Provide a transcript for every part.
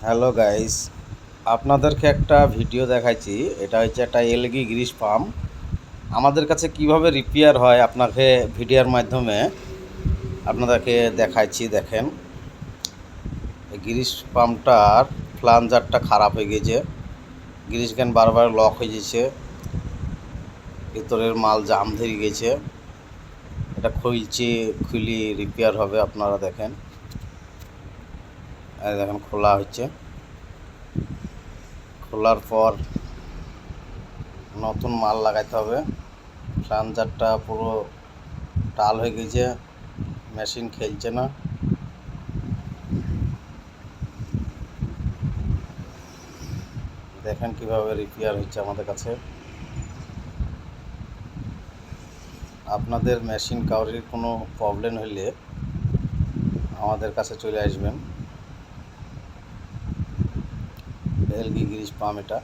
Hello guys, আপনাদেরকে একটা video দেখাইছি। এটা হচ্ছে একটা এলগি গ্রিস পাম্প। আমাদের কাছে কিভাবে রিপেয়ার হয় আপনাকে ভিডিওর মাধ্যমে আপনাদেরকে দেখাইছি। দেখেন, এই গ্রিস পাম্পটার ফ্লাঞ্জারটা খারাপ হয়ে গেছে, গ্রিস গান বারবার লক হয়ে গেছে, ভিতরের মাল জাম ধরে গেছে। এটা খুলি রিপেয়ার হবে। আপনারা দেখেন, এই দেখেন খোলা হচ্ছে। খোলার পর নতুন মাল লাগাইতে হবে। ফ্লাঞ্জারটা পুরো টাল হয়ে গেছে, মেশিন খেলছে না। দেখেন কিভাবে রিপেয়ার হচ্ছে আমাদের কাছে। আপনাদের মেশিন কাউরির কোনো প্রবলেম হলে আমাদের কাছে চলে আসবেন। এলগি গ্রিস পাম্প এটা।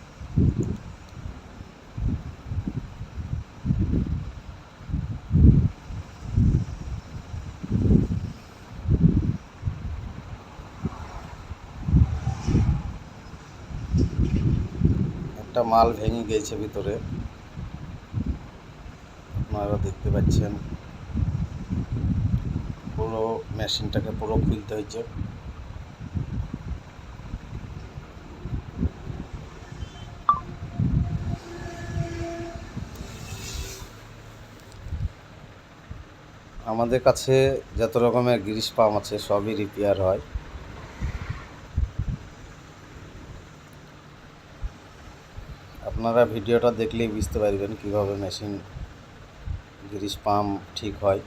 একটা মাল ভেঙে গিয়েছে ভিতরে, আপনারা দেখতে পাচ্ছেন। পুরো মেশিনটাকে পুরো খুলতে হয়েছে। আমাদের কাছে যত রকমের গ্রিস পাম্প আছে সবই রিপেয়ার হয়। আপনারা ভিডিওটা দেখলেই বুঝতে পারবেন কিভাবে মেশিন গ্রিস পাম্প ঠিক হয়।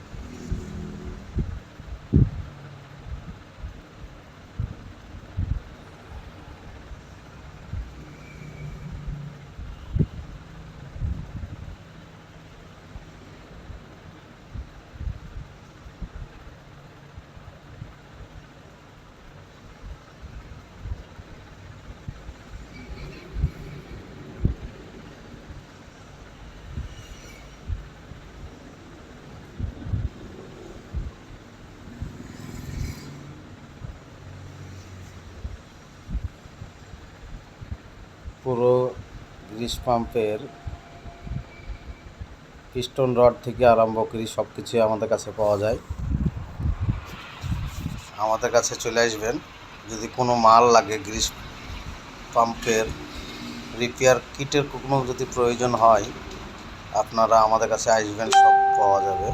পুরো গ্রিস পাম্পের পিস্টন রড থেকে আরম্ভ করে সব কিছুই আমাদের কাছে পাওয়া যায়। আমাদের কাছে চলে আসবেন। যদি কোনো মাল লাগে, গ্রিস পাম্পের রিপেয়ার কিটের কোনো যদি প্রয়োজন হয়, আপনারা আমাদের কাছে আসবেন, সব পাওয়া যাবে।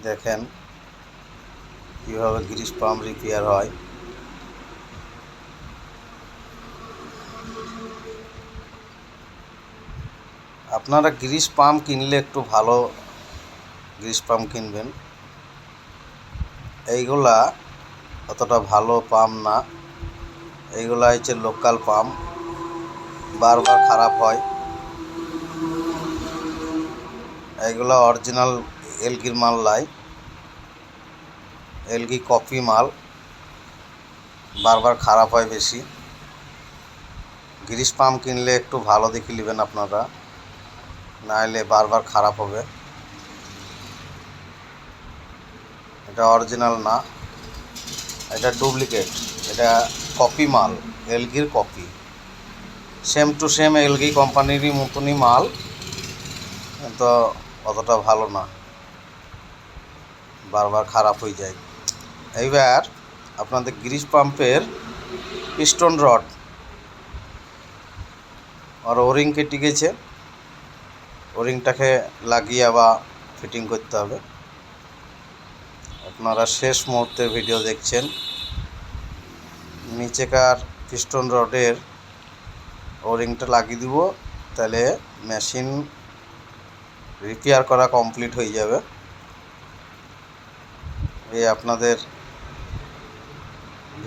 দেখেন কীভাবে গ্রিস পাম্প রিপেয়ার হয়। আপনারা গ্রিস পাম্প কিনলে একটু ভালো গ্রিস পাম্প কিনবেন। এইগুলা অতটা ভালো পাম্প না, এইগুলা হচ্ছে লোকাল পাম্প, বারবার খারাপ হয়। এইগুলা অরিজিনাল এলগির মাল লাই, এলগি কপি মাল, বারবার খারাপ হয় বেশি। গ্রিস পাম্প কিনলে একটু ভালো দেখে নেবেন আপনারা, নাহলে বারবার খারাপ হবে। এটা অরিজিনাল না, এটা ডুপ্লিকেট, এটা কপি মাল, এলগির copy. Same to same LG কোম্পানিরই মতনই মাল, কিন্তু অতটা ভালো না, বারবার খারাপ হয়ে যায়। এইবার আপনাদের গ্রিস পাম্পের পিস্টন রড আর ওরিং কেটে গেছে, ওরিংটাকে লাগিয়ে আবার ফিটিং করতে হবে। আপনারা শেষ মুহূর্তের ভিডিও দেখছেন। নিচেকার পিস্টন রডের ওরিংটা লাগিয়ে দিব, তাহলে মেশিন রিপেয়ার করা কমপ্লিট হয়ে যাবে। এই আপনাদের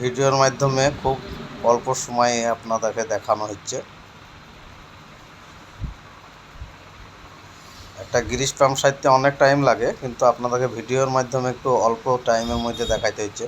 ভিডিওর মাধ্যমে খুব অল্প সময়ে আপনাদেরকে দেখানো হচ্ছে। একটা গ্রিস পাম্প সারতে অনেক টাইম লাগে, কিন্তু আপনাদেরকে ভিডিওর মাধ্যমে একটু অল্প টাইমের মধ্যে দেখাইতে হচ্ছে।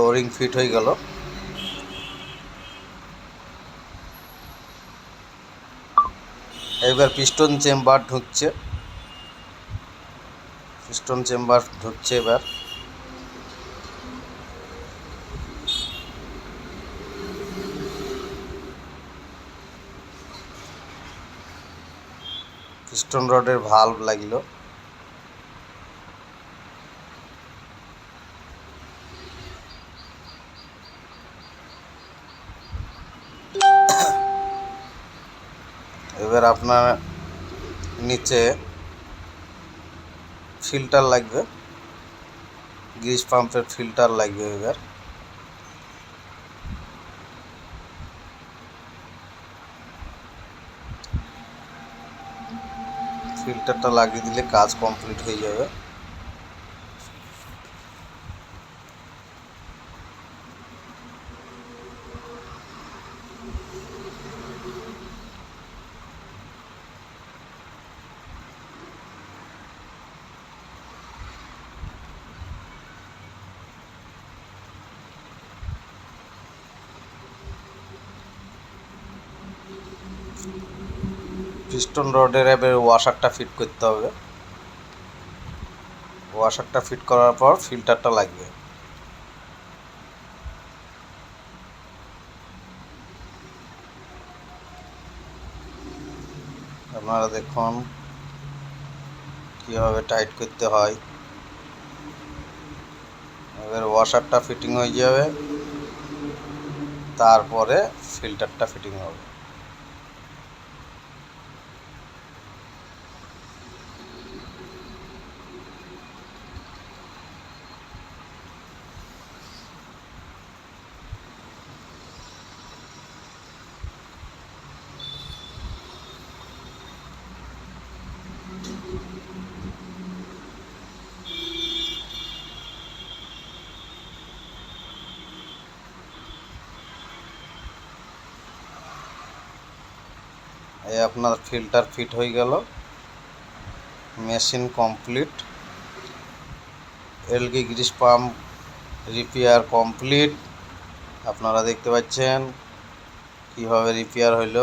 ওরিং ফিট হয়ে গেল। এবার পিস্টন চেম্বার ঢুকছে, এবার পিস্টন রডের ভালভ লাগিল। এবার আপনার নিচে ফিল্টার লাগবে, গ্রিস পাম্পের ফিল্টার লাগবে। এবার ফিল্টারটা লাগিয়ে দিলে কাজ কমপ্লিট হয়ে যাবে। পিস্টন রডের এবার ওয়াশারটা ফিট করতে হবে। ওয়াশারটা ফিট করার পর ফিল্টারটা লাগবে। আপনারা দেখুন কীভাবে টাইট করতে হয়। এবার ওয়াশারটা ফিটিং হয়ে যাবে, তারপরে ফিল্টারটা ফিটিং হবে। এই আপনার ফিল্টার ফিট হয়ে গেল, machine complete. Algae Greece pump repair complete. আপনারা দেখতে পাচ্ছেন কিভাবে রিপেয়ার হইল।